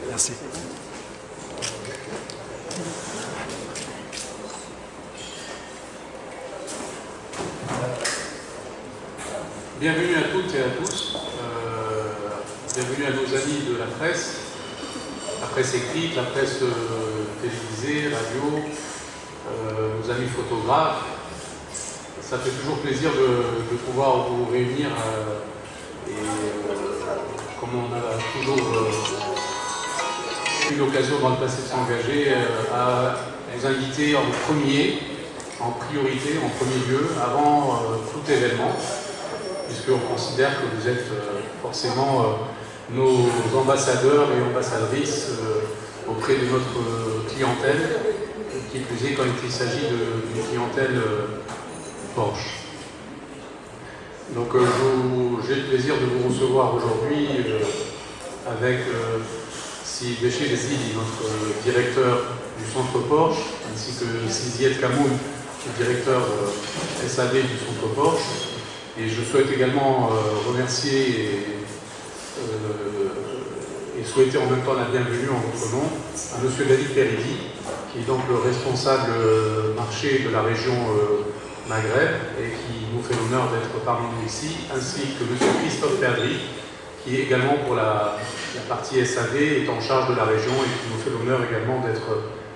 Merci. Bienvenue à toutes et à tous. Bienvenue à nos amis de la presse écrite, la presse télévisée, radio, nos amis photographes. Ça fait toujours plaisir de pouvoir vous réunir comme on a toujours eu l'occasion dans le passé de s'engager, à vous inviter en priorité, en premier lieu, avant tout événement, puisqu'on considère que vous êtes forcément nos ambassadeurs et ambassadrices auprès de notre clientèle, qui plus est quand il s'agit d'une clientèle Porsche. Donc j'ai le plaisir de vous recevoir aujourd'hui avec Béchir Zidi, notre directeur du centre Porsche, ainsi que Siziet Kamoun, le directeur SAD du centre Porsche. Et je souhaite également remercier et souhaiter en même temps la bienvenue en votre nom à M. David Peridi, qui est donc le responsable marché de la région Maghreb et qui nous fait l'honneur d'être parmi nous ici, ainsi que M. Christophe Perdry, qui est également pour la partie SAD, est en charge de la région et qui nous fait l'honneur également d'être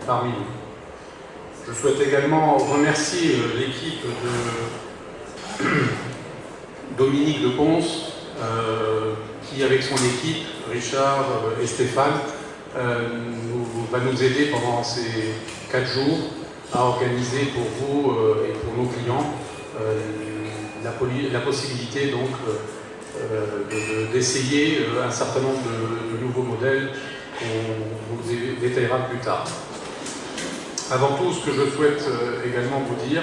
parmi nous. Je souhaite également remercier l'équipe de Dominique de Ponce, qui avec son équipe, Richard et Stéphane, va nous aider pendant ces 4 jours à organiser pour vous et pour nos clients la possibilité donc d'essayer un certain nombre de nouveaux modèles qu'on vous détaillera plus tard. Avant tout, ce que je souhaite également vous dire,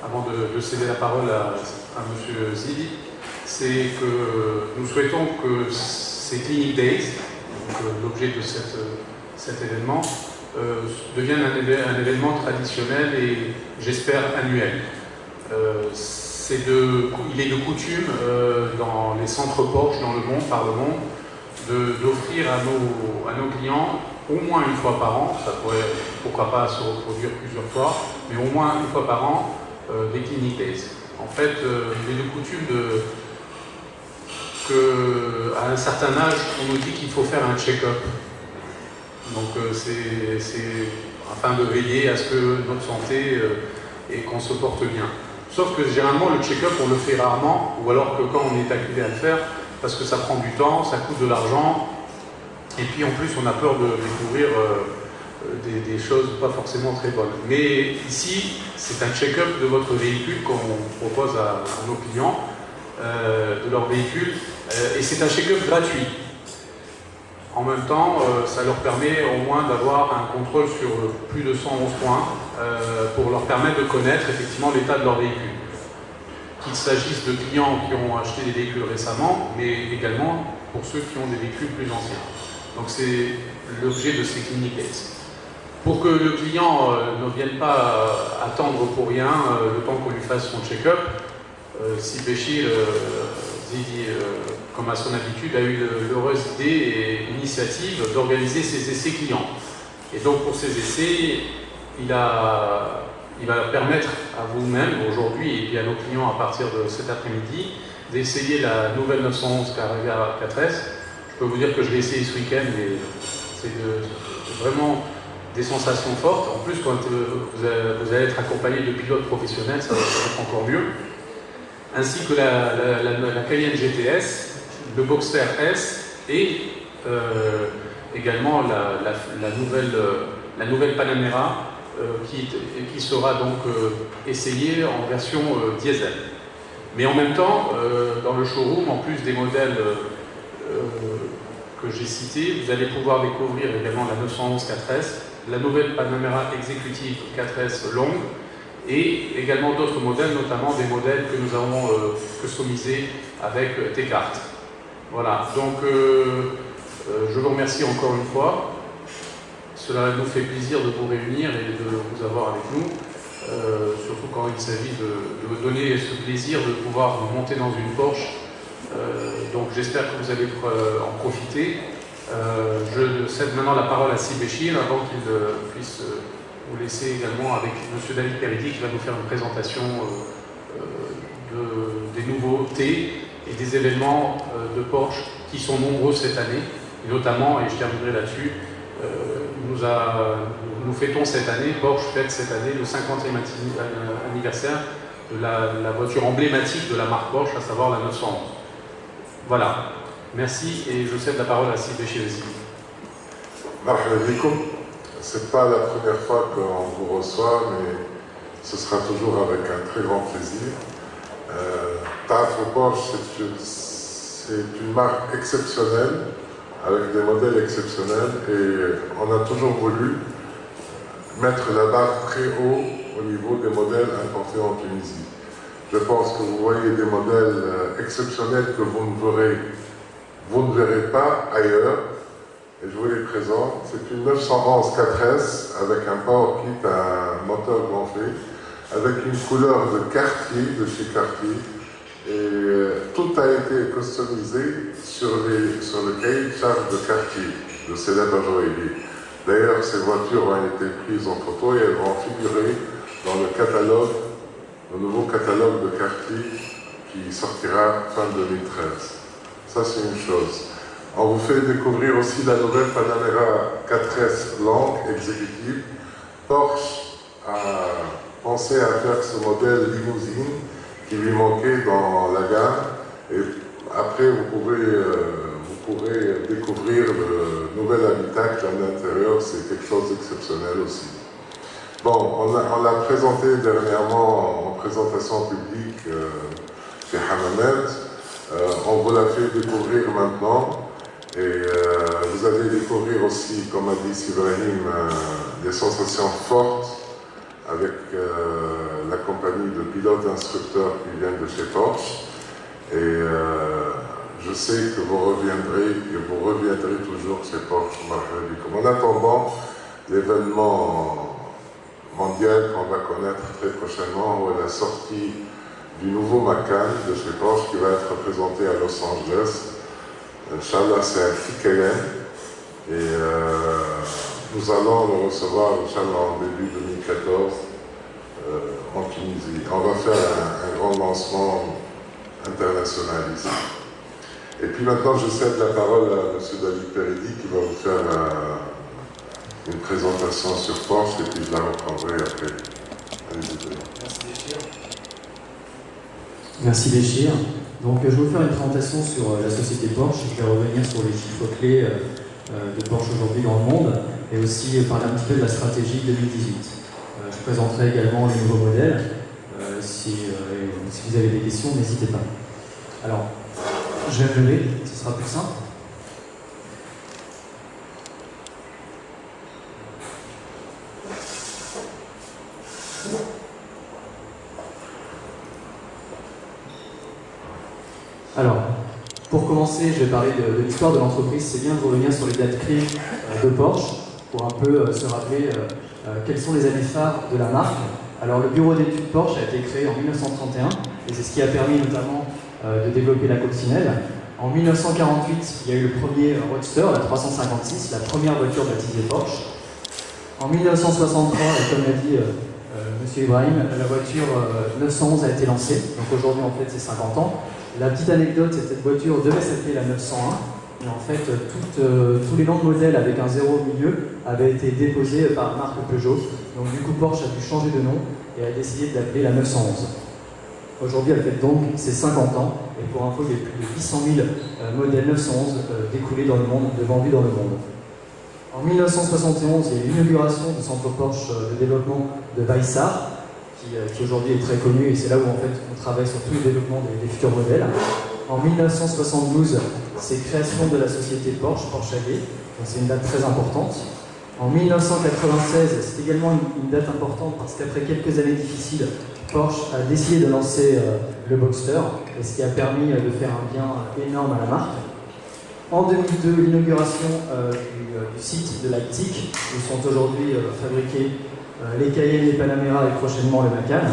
avant de céder la parole à M. Zidi, c'est que nous souhaitons que ces Clinic Days, l'objet de cet événement, devienne un événement traditionnel et j'espère annuel. Il est de coutume dans les centres Porsche par le monde d'offrir à nos clients au moins une fois par an, ça pourrait pourquoi pas se reproduire plusieurs fois, mais au moins une fois par an des Clinic Days. En fait, il est de coutume qu'à un certain âge, on nous dit qu'il faut faire un check-up. Donc c'est afin de veiller à ce que notre santé et qu'on se porte bien. Sauf que généralement le check-up on le fait rarement, ou alors que quand on est acculé à le faire, parce que ça prend du temps, ça coûte de l'argent, et puis en plus on a peur de découvrir des choses pas forcément très bonnes. Mais ici, c'est un check-up de votre véhicule qu'on propose à nos clients, de leur véhicule, et c'est un check-up gratuit. En même temps, ça leur permet au moins d'avoir un contrôle sur plus de 111 points pour leur permettre de connaître effectivement l'état de leur véhicule. Qu'il s'agisse de clients qui ont acheté des véhicules récemment, mais également pour ceux qui ont des véhicules plus anciens. Donc c'est l'objet de ces Clinic Days. Pour que le client ne vienne pas attendre pour rien le temps qu'on lui fasse son check-up, si Béchir Zidi, comme à son habitude, a eu l'heureuse idée et l'initiative d'organiser ses essais clients. Et donc pour ces essais, il va permettre à vous-même aujourd'hui et puis à nos clients à partir de cet après-midi d'essayer la nouvelle 911 Carrera 4S. Je peux vous dire que je l'ai essayé ce week-end et c'est vraiment des sensations fortes. En plus, quand vous allez être accompagné de pilotes professionnels, ça va être encore mieux. Ainsi que la Cayenne GTS, le Boxster S et également la nouvelle Panamera qui sera donc essayée en version diesel. Mais en même temps, dans le showroom, en plus des modèles que j'ai cités, vous allez pouvoir découvrir également la 911 4S, la nouvelle Panamera Executive 4S longue, et également d'autres modèles, notamment des modèles que nous avons customisés avec T-Cart. Voilà, donc je vous remercie encore une fois. Cela nous fait plaisir de vous réunir et de vous avoir avec nous, surtout quand il s'agit de vous donner ce plaisir de pouvoir monter dans une Porsche Donc j'espère que vous allez en profiter. Je cède maintenant la parole à Sidi Béchir avant qu'il puisse vous laisser également avec M. David Peridi qui va nous faire une présentation des nouveautés et des événements de Porsche qui sont nombreux cette année. Et notamment, et je terminerai là-dessus, nous fêtons cette année, Porsche fête cette année le 50e anniversaire de la voiture emblématique de la marque Porsche, à savoir la 911. Voilà. Merci et je cède la parole à Sidi Béchir. Marhaba bikoum. C'est pas la première fois qu'on vous reçoit, mais ce sera toujours avec un très grand plaisir. Taafre Porsche, c'est une marque exceptionnelle, avec des modèles exceptionnels, et on a toujours voulu mettre la barre très haut au niveau des modèles importés en Tunisie. Je pense que vous voyez des modèles exceptionnels que vous ne verrez pas ailleurs, et je vous les présente. C'est une 911 4S avec un power kit, un moteur gonflé, avec une couleur de Cartier, de chez Cartier, et tout a été customisé sur le cahier de charge de Cartier, le célèbre joaillier. D'ailleurs, ces voitures ont été prises en photo et elles vont figurer dans le catalogue, le nouveau catalogue de Cartier qui sortira fin 2013. Ça, c'est une chose. On vous fait découvrir aussi la nouvelle Panamera 4S longue, exécutive. Porsche a pensé à faire ce modèle limousine qui lui manquait dans la gamme. Et après, vous pourrez découvrir le nouvel habitacle à l'intérieur. C'est quelque chose d'exceptionnel aussi. Bon, on l'a présenté dernièrement en présentation publique chez Hamamet. On vous l'a fait découvrir maintenant. Et vous allez découvrir aussi, comme a dit Ibrahim, des sensations fortes avec la compagnie de pilotes instructeurs qui viennent de chez Porsche. Et je sais que vous reviendrez toujours chez Porsche. En attendant l'événement mondial qu'on va connaître très prochainement, ou la sortie du nouveau Macan de chez Porsche qui va être présenté à Los Angeles. Inch'Allah, c'est un petit Cayenne et nous allons le recevoir, Inch'Allah, en début 2014 en Tunisie. On va faire un grand lancement international ici. Et puis maintenant, je cède la parole à M. David Peridi qui va vous faire une présentation sur Porsche et puis je la reprendrai après. Allez-y. Merci Béchir. Merci Béchir. Donc je vais vous faire une présentation sur la société Porsche. Je vais revenir sur les chiffres clés de Porsche aujourd'hui dans le monde et aussi parler un petit peu de la stratégie 2018. Je présenterai également les nouveaux modèles. Si vous avez des questions, n'hésitez pas. Alors, je vais lever, ce sera plus simple. Alors, pour commencer, je vais parler de l'histoire de l'entreprise. C'est bien de revenir sur les dates clés de Porsche pour un peu se rappeler quelles sont les années phares de la marque. Alors, le bureau d'études Porsche a été créé en 1931 et c'est ce qui a permis notamment de développer la coccinelle. En 1948, il y a eu le premier Roadster, la 356, la première voiture baptisée Porsche. En 1963, comme l'a dit M. Ibrahim, la voiture 911 a été lancée. Donc aujourd'hui, en fait, c'est 50 ans. La petite anecdote, c'est que cette voiture devait s'appeler la 901, et en fait, tous les noms de modèles avec un 0 au milieu avaient été déposés par la marque Peugeot. Donc du coup, Porsche a dû changer de nom et a décidé de l'appeler la 911. Aujourd'hui, elle fait donc ses 50 ans, et pour info, il y a plus de 800 000 modèles 911 découlés dans le monde, vendus dans le monde. En 1971, il y a eu l'inauguration du centre Porsche de développement de Weissach, qui aujourd'hui est très connu, et c'est là où en fait on travaille sur tout le développement des futurs modèles. En 1972, c'est création de la société Porsche, Porsche AG, donc c'est une date très importante. En 1996, c'est également une date importante parce qu'après quelques années difficiles, Porsche a décidé de lancer le Boxster, et ce qui a permis de faire un bien énorme à la marque. En 2002, l'inauguration du site de Leipzig, où sont aujourd'hui fabriqués les Cayenne, les Panamera et prochainement le Macan.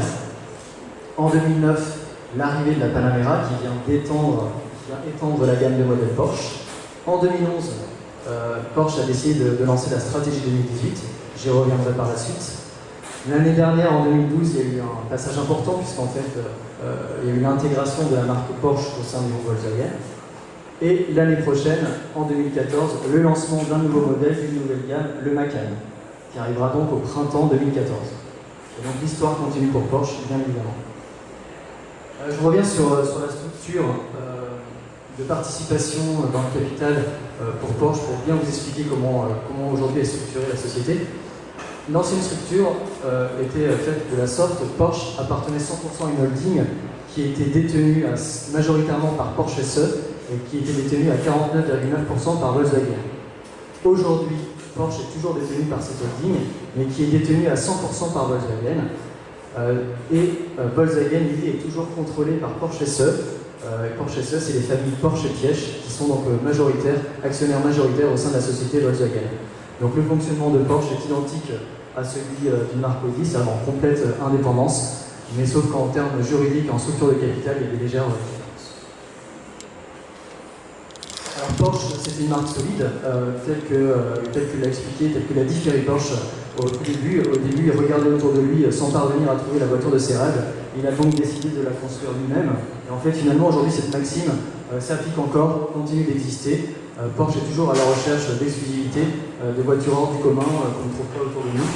En 2009, l'arrivée de la Panamera qui vient d'étendre vient étendre la gamme de modèles Porsche. En 2011, Porsche a décidé de lancer la stratégie 2018, j'y reviendrai par la suite. L'année dernière, en 2012, il y a eu un passage important puisqu'en fait, il y a eu l'intégration de la marque Porsche au sein du groupe Volkswagen. Et l'année prochaine, en 2014, le lancement d'un nouveau modèle, d'une nouvelle gamme, le Macan, qui arrivera donc au printemps 2014. Et donc l'histoire continue pour Porsche, bien évidemment. Je reviens sur la structure de participation dans le capital pour Porsche, pour bien vous expliquer comment aujourd'hui est structurée la société. L'ancienne structure était faite de la sorte. Porsche appartenait 100% à une holding qui était détenue majoritairement par Porsche SE et qui était détenue à 49,9% par Volkswagen. Aujourd'hui, Porsche est toujours détenue par cette holding, mais qui est détenue à 100% par Volkswagen. Volkswagen, lui, est toujours contrôlé par Porsche SE. Porsche SE, c'est les familles Porsche et Piëch qui sont donc actionnaires majoritaires au sein de la société Volkswagen. Donc le fonctionnement de Porsche est identique à celui d'une marque Audi, c'est-à-dire en complète indépendance, mais sauf qu'en termes juridiques, en structure de capital, il y a des légères différences. Alors Porsche, c'est une marque solide, telle que l'a expliqué, telle que l'a dit Thierry Porsche au début. Au début, il regardait autour de lui sans parvenir à trouver la voiture de ses rêves. Il a donc décidé de la construire lui-même. Et en fait, finalement, aujourd'hui, cette maxime s'applique encore, continue d'exister. Porsche est toujours à la recherche d'exclusivité, de voitures hors du commun qu'on ne trouve pas autour de nous.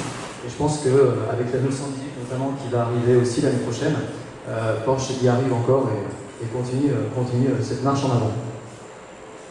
Et je pense qu'avec la 918 notamment, qui va arriver aussi l'année prochaine, Porsche y arrive encore et continue cette marche en avant.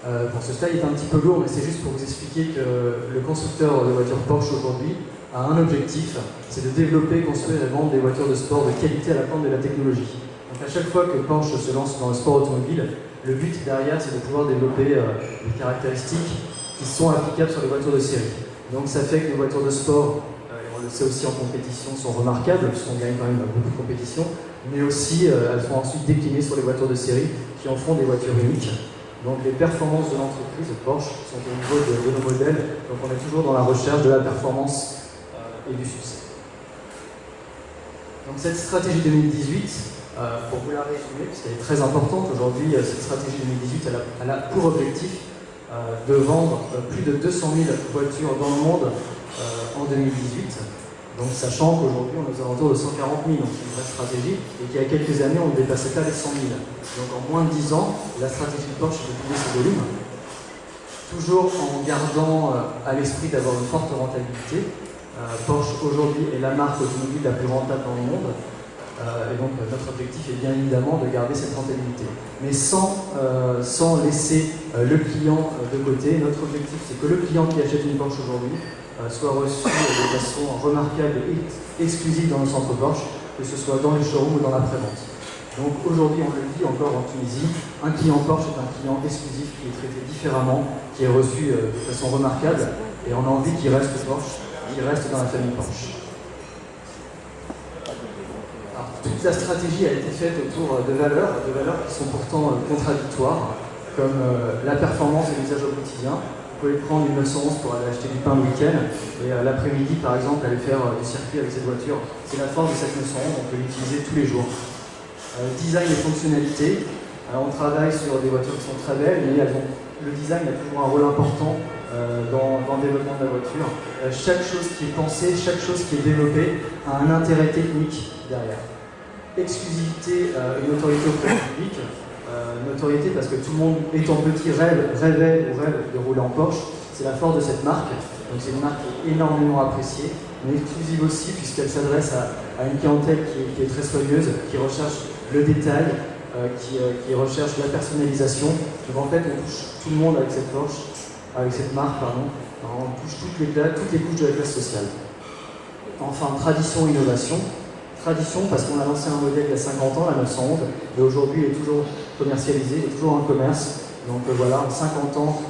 Bon, ce slide est un petit peu lourd, mais c'est juste pour vous expliquer que le constructeur de voitures Porsche aujourd'hui a un objectif, c'est de développer, construire et vendre des voitures de sport de qualité à la pointe de la technologie. Donc à chaque fois que Porsche se lance dans le sport automobile, le but derrière, c'est de pouvoir développer des caractéristiques qui sont applicables sur les voitures de série. Donc ça fait que les voitures de sport, on le sait aussi en compétition, sont remarquables, puisqu'on gagne quand même beaucoup de compétitions, mais aussi elles sont ensuite déclinées sur les voitures de série qui en font des voitures uniques. Donc les performances de l'entreprise Porsche sont au niveau de nos modèles, donc on est toujours dans la recherche de la performance et du succès. Donc cette stratégie 2018, pour vous la résumer, parce qu'elle est très importante aujourd'hui, cette stratégie 2018, elle a pour objectif de vendre plus de 200 000 voitures dans le monde en 2018. Donc sachant qu'aujourd'hui on est aux alentours de 140 000, donc c'est une vraie stratégie, et qu'il y a quelques années on ne dépassait pas les 100 000. Donc en moins de 10 ans, la stratégie de Porsche est de doubler ses volumes, toujours en gardant à l'esprit d'avoir une forte rentabilité. Porsche aujourd'hui est la marque automobile la plus rentable dans le monde, et donc notre objectif est bien évidemment de garder cette rentabilité. Mais sans laisser le client de côté. Notre objectif, c'est que le client qui achète une Porsche aujourd'hui soit reçu de façon remarquable et exclusive dans le centre Porsche, que ce soit dans les showrooms ou dans l'après-vente. Donc aujourd'hui, on le dit encore en Tunisie, un client Porsche est un client exclusif qui est traité différemment, qui est reçu de façon remarquable, et on a envie qu'il reste Porsche, qu'il reste dans la famille Porsche. Alors, toute la stratégie a été faite autour de valeurs qui sont pourtant contradictoires, comme la performance et l'usage au quotidien. Vous pouvez prendre une 911 pour aller acheter du pain le week-end et l'après-midi, par exemple, aller faire du circuit avec cette voiture. C'est la force de cette 911, on peut l'utiliser tous les jours. Design et fonctionnalité. On travaille sur des voitures qui sont très belles, mais le design a toujours un rôle important dans le développement de la voiture. Chaque chose qui est pensée, chaque chose qui est développée a un intérêt technique derrière. Exclusivité et notoriété auprès du public. Notoriété parce que tout le monde, étant petit, rêvait de rouler en Porsche. C'est la force de cette marque. Donc c'est une marque qui est énormément appréciée, mais exclusive aussi puisqu'elle s'adresse à une clientèle qui est très soigneuse, qui recherche le détail, qui recherche la personnalisation. Donc en fait, on touche tout le monde avec cette Porsche, avec cette marque, pardon. On touche toutes les couches de la classe sociale. Enfin, tradition, innovation. Tradition parce qu'on a lancé un modèle il y a 50 ans, la 911, et aujourd'hui il est toujours commercialisé, il est toujours en commerce. Donc voilà, en 50 ans,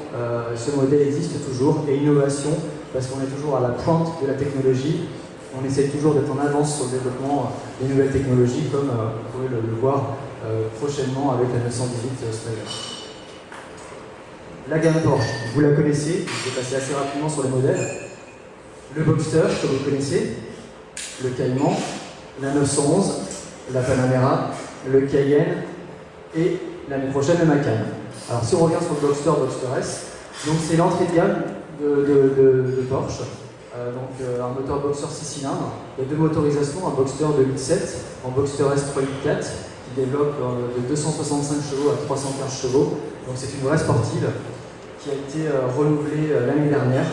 ce modèle existe toujours. Et innovation, parce qu'on est toujours à la pointe de la technologie. On essaie toujours d'être en avance sur le développement des nouvelles technologies, comme vous pourrez le voir prochainement avec la 918 Spider. La gamme Porsche, vous la connaissez, je vais passer assez rapidement sur les modèles. Le Boxster, que vous connaissez, le Cayman, la 911, la Panamera, le Cayenne, et l'année prochaine le Macan. Alors si on revient sur le Boxster, Boxster S, donc c'est l'entrée de gamme de Porsche. Un moteur Boxster 6 cylindres. Il y a deux motorisations, un Boxster 2007, un Boxster S 384 qui développe de 265 chevaux à 315 chevaux. Donc c'est une vraie sportive qui a été renouvelée l'année dernière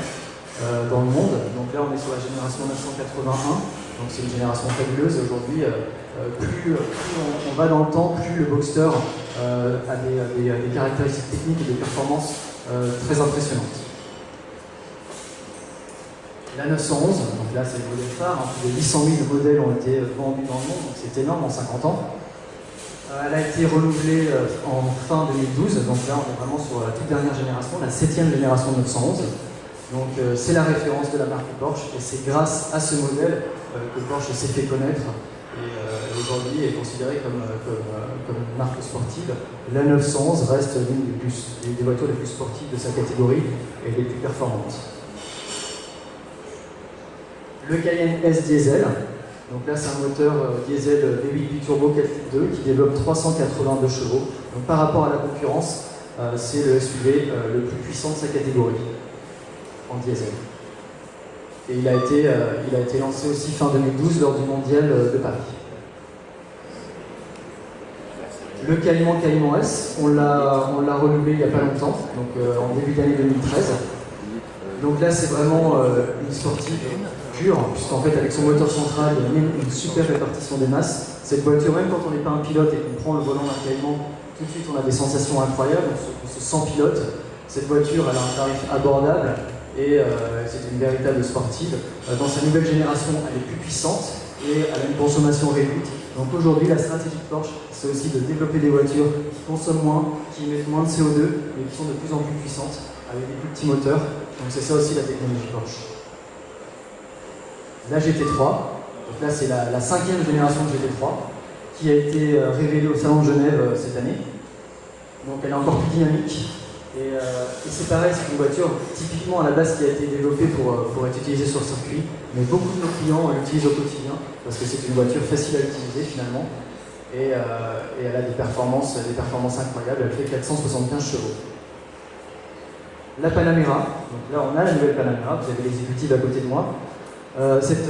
dans le monde. Donc là on est sur la génération 981, donc c'est une génération fabuleuse. Et aujourd'hui, plus on va dans le temps, plus le Boxster a des caractéristiques techniques et des performances très impressionnantes. La 911, donc là c'est le modèle phare, plus de 800 000 modèles ont été vendus dans le monde, donc c'est énorme en 50 ans. Elle a été renouvelée en fin 2012, donc là on est vraiment sur la toute dernière génération, la 7e génération 911. Donc c'est la référence de la marque Porsche et c'est grâce à ce modèle que Porsche s'est fait connaître et aujourd'hui est considérée comme une marque sportive. La 911 reste l'une des voitures les plus sportives de sa catégorie et les plus performantes. Le Cayenne S diesel, donc là c'est un moteur diesel V8 turbo 4.2 qui développe 382 chevaux. Donc par rapport à la concurrence, c'est le SUV le plus puissant de sa catégorie en diesel. Et il a été lancé aussi fin 2012 lors du mondial de Paris. Le Cayman S, on l'a renouvelé il n'y a pas longtemps, donc en début d'année 2013. Donc là c'est vraiment une sportive pure, puisqu'en fait avec son moteur central il y a même une super répartition des masses. Cette voiture, même quand on n'est pas un pilote et qu'on prend le volant d'un Cayman, tout de suite on a des sensations incroyables, on se sent pilote. Cette voiture elle a un tarif abordable et c'est une véritable sportive. Dans sa nouvelle génération elle est plus puissante et elle a une consommation réduite. Donc aujourd'hui la stratégie de Porsche c'est aussi de développer des voitures qui consomment moins, qui émettent moins de CO2 mais qui sont de plus en plus puissantes avec des plus petits moteurs. Donc c'est ça aussi la technologie Porsche. La GT3, donc là c'est la 5e génération de GT3 qui a été révélée au Salon de Genève cette année. Donc elle est encore plus dynamique et c'est pareil, c'est une voiture typiquement à la base qui a été développée pour être utilisée sur le circuit, mais beaucoup de nos clients l'utilisent au quotidien parce que c'est une voiture facile à utiliser finalement et elle a des performances incroyables, elle fait 475 chevaux. La Panamera, donc là on a la nouvelle Panamera, vous avez l'exécutive à côté de moi. Cette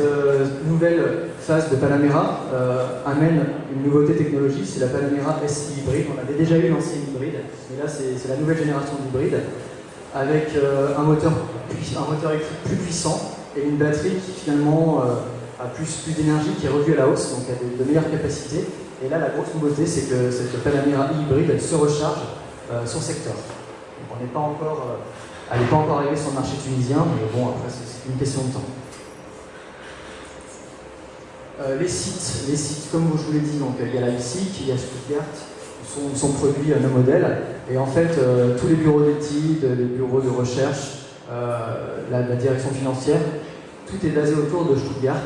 nouvelle phase de Panamera amène une nouveauté technologique, c'est la Panamera SI hybride. On avait déjà eu l'ancienne hybride, mais là c'est la nouvelle génération d'hybride avec un moteur électrique plus puissant et une batterie qui finalement a plus d'énergie, qui est revue à la hausse, donc a de meilleures capacités. Et là la grosse nouveauté c'est que cette Panamera hybride elle se recharge sur secteur. Donc elle n'est pas encore arrivée sur le marché tunisien, mais bon après c'est une question de temps. Les sites, comme je vous l'ai dit, donc, il y a Leipzig, il y a Stuttgart, sont produits nos modèles. Et en fait, tous les bureaux d'études, les bureaux de recherche, la direction financière, tout est basé autour de Stuttgart.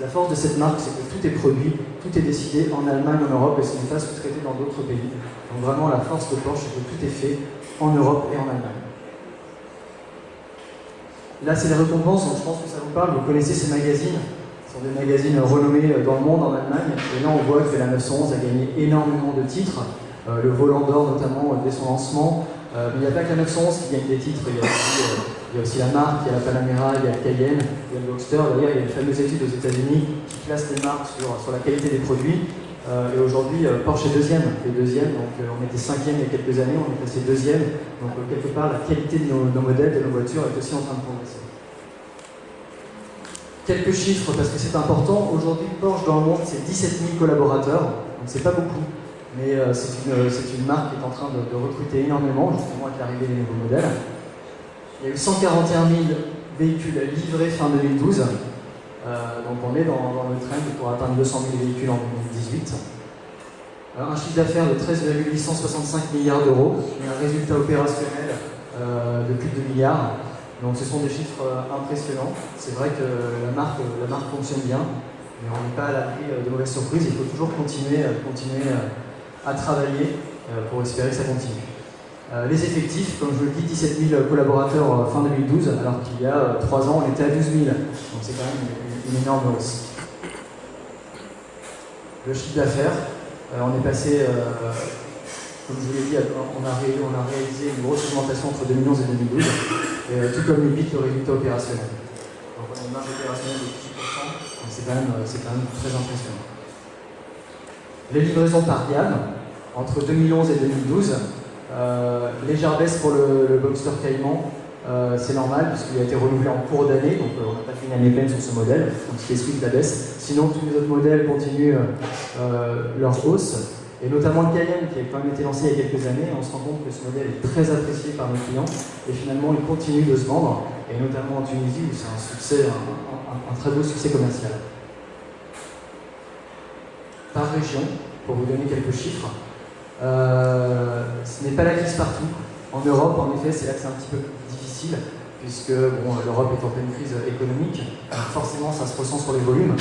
La force de cette marque, c'est que tout est produit, tout est décidé en Allemagne, en Europe, et c'est une phase sous-traitée dans d'autres pays. Donc vraiment, la force de Porsche, c'est que tout est fait en Europe et en Allemagne. Là, c'est les récompenses, donc je pense que ça vous parle. Vous connaissez ces magazines. Ce sont des magazines renommés dans le monde, en Allemagne. Et là, on voit que la 911 a gagné énormément de titres. Le volant d'or, notamment, dès son lancement. Mais il n'y a pas que la 911 qui gagne des titres. Il y a aussi la marque, il y a la Panamera, il y a le Cayenne, il y a le Boxster. D'ailleurs, il y a une fameuse étude aux États-Unis qui classe les marques sur la qualité des produits. Et aujourd'hui, Porsche est deuxième. Donc on était 5e il y a quelques années, on est passé 2e. Donc quelque part, la qualité de nos modèles, de nos voitures est aussi en train de progresser. Quelques chiffres, parce que c'est important. Aujourd'hui, Porsche dans le monde, c'est 17 000 collaborateurs. Donc c'est pas beaucoup, mais c'est une marque qui est en train de recruter énormément, justement avec l'arrivée des nouveaux modèles. Il y a eu 141 000 véhicules livrés fin 2012. Donc on est dans le trend pour atteindre 200 000 véhicules en 2018. Un chiffre d'affaires de 13,865 milliards d'euros et un résultat opérationnel de plus de 2 milliards. Donc ce sont des chiffres impressionnants. C'est vrai que la marque fonctionne bien, mais on n'est pas à l'abri de mauvaises surprises. Il faut toujours continuer à travailler pour espérer que ça continue. Les effectifs, comme je le dis, 17 000 collaborateurs fin 2012, alors qu'il y a 3 ans, on était à 12 000. Donc c'est quand même une énorme hausse. Le chiffre d'affaires, on est passé Comme je vous l'ai dit, on a réalisé une grosse augmentation entre 2011 et 2012, et tout comme les bits, le résultat opérationnel. Donc on a une marge opérationnelle de 18%, donc c'est quand même très impressionnant. Les livraisons par gamme, entre 2011 et 2012, légère baisse pour le Boxster Cayman, c'est normal puisqu'il a été renouvelé en cours d'année, donc on n'a pas fait une année pleine sur ce modèle, donc ce qui explique la baisse. Sinon, tous les autres modèles continuent leur hausse, et notamment le Cayenne qui a quand même été lancé il y a quelques années. On se rend compte que ce modèle est très apprécié par nos clients, et finalement il continue de se vendre, et notamment en Tunisie où c'est un succès, un très beau succès commercial. Par région, pour vous donner quelques chiffres, ce n'est pas la crise partout. En Europe, en effet, c'est là que c'est un petit peu difficile, puisque l'Europe est en pleine crise économique, alors forcément ça se ressent sur les volumes,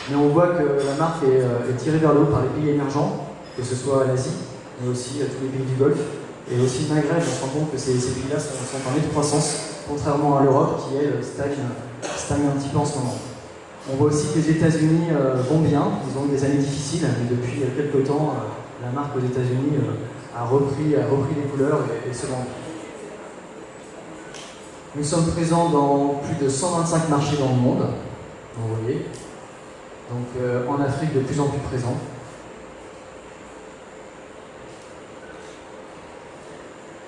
mais on voit que la marque est tirée vers le haut par les pays émergents, que ce soit l'Asie, mais aussi tous les pays du Golfe, et aussi le Maghreb. On se rend compte que ces pays-là sont en nette croissance, contrairement à l'Europe qui, elle, stagne un petit peu en ce moment. On voit aussi que les États-Unis vont bien, ils ont eu des années difficiles, mais depuis quelques temps, la marque aux États-Unis a repris des couleurs et se vend. Nous sommes présents dans plus de 125 marchés dans le monde, vous voyez, donc en Afrique de plus en plus présent.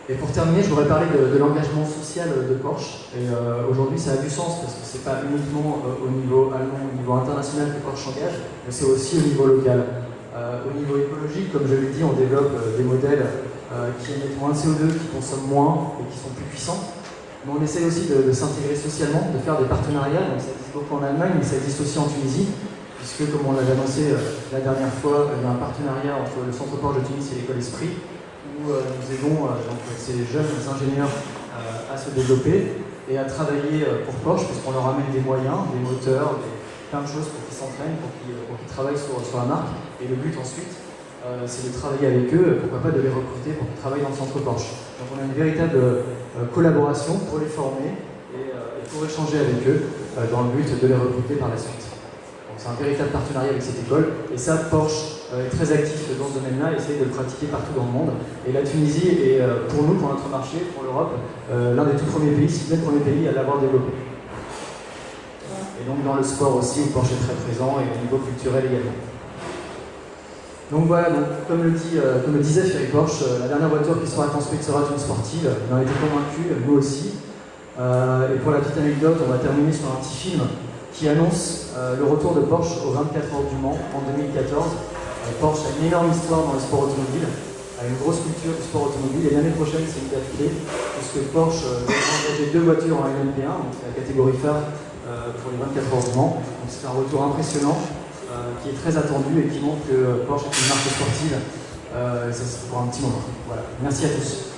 Et pour terminer, je voudrais parler de l'engagement social de Porsche. Et aujourd'hui, ça a du sens parce que ce n'est pas uniquement au niveau allemand, au niveau international que Porsche s'engage, mais c'est aussi au niveau local. Au niveau écologique, comme je l'ai dit, on développe des modèles qui émettent moins de CO2, qui consomment moins et qui sont plus puissants. Mais on essaie aussi de s'intégrer socialement, de faire des partenariats. Donc ça existe beaucoup en Allemagne, mais ça existe aussi en Tunisie, puisque comme on l'avait annoncé la dernière fois, il y a un partenariat entre le centre Porsche de Tunis et l'école Esprit, où nous aidons donc, ces jeunes ingénieurs à se développer et à travailler pour Porsche, puisqu'on leur amène des moyens, des moteurs, plein de choses pour qu'ils s'entraînent, pour qu'ils travaillent sur la marque. Et le but ensuite, c'est de travailler avec eux, pourquoi pas de les recruter pour qu'ils travaillent dans le centre Porsche. Donc on a une véritable collaboration pour les former et pour échanger avec eux dans le but de les recruter par la suite. Donc c'est un véritable partenariat avec cette école, et ça, Porsche est très actif dans ce domaine-là, et essaye de le pratiquer partout dans le monde. Et la Tunisie est, pour nous, pour notre marché, pour l'Europe, l'un des tout premiers pays, si ce n'est le premier pays à l'avoir développé. Et donc dans le sport aussi, où Porsche est très présent, et au niveau culturel également. Donc voilà, comme le disait Thierry Porsche, la dernière voiture qui sera construite sera une sportive. Il en a été convaincu, nous aussi. Et pour la petite anecdote, on va terminer sur un petit film qui annonce le retour de Porsche aux 24 heures du Mans en 2014. Porsche a une énorme histoire dans le sport automobile, a une grosse culture du sport automobile, et l'année prochaine c'est une date clé, puisque Porsche va engager 2 voitures en LMP1, donc c'est la catégorie phare pour les 24 heures du Mans. Donc c'est un retour impressionnant qui est très attendu et qui montre que Porsche est une marque sportive, et ça c'est pour un petit moment. Voilà. Merci à tous.